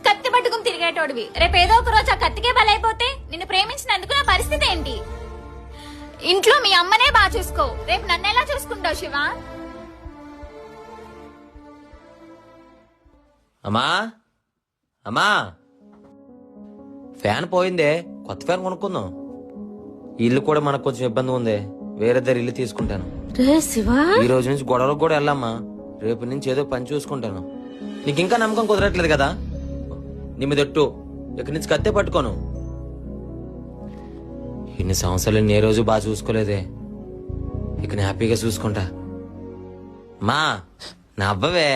కత్తి పట్టుకుని తిరిగేటోడివి రేపు ఏదో ఒక రోజు ఆ కత్తికే బలైపోతే నిన్ను ప్రేమించినందుకు నా పరిస్థితి ఏంటి? ఇంట్లో మీ అమ్మనే బాగా చూసుకో, రేపు నన్ను ఎలా చూసుకుంటావు శివ? అమ్మా అమ్మా, ఫ్యాన్ పోయిందే, కొత్త ఫ్యాన్ కొనుక్కుందాం. ఇల్లు కూడా మనకు కొంచెం ఇబ్బంది ఉంది, వేరే దగ్గర ఇల్లు తీసుకుంటాను. ఈ రోజు నుంచి గొడవలకు కూడా వెళ్ళమ్మా, రేపు నుంచి ఏదో పని చూసుకుంటాను. నీకు ఇంకా నమ్మకం కుదరట్లేదు కదా? నీ మీద ఎట్టు ఇక్కడి నుంచి కత్తే పట్టుకోను. ఇన్ని సంవత్సరాలు నేను ఏ రోజు బాగా చూసుకోలేదే, ఇక హ్యాపీగా చూసుకుంటా. మా నవ్వవే.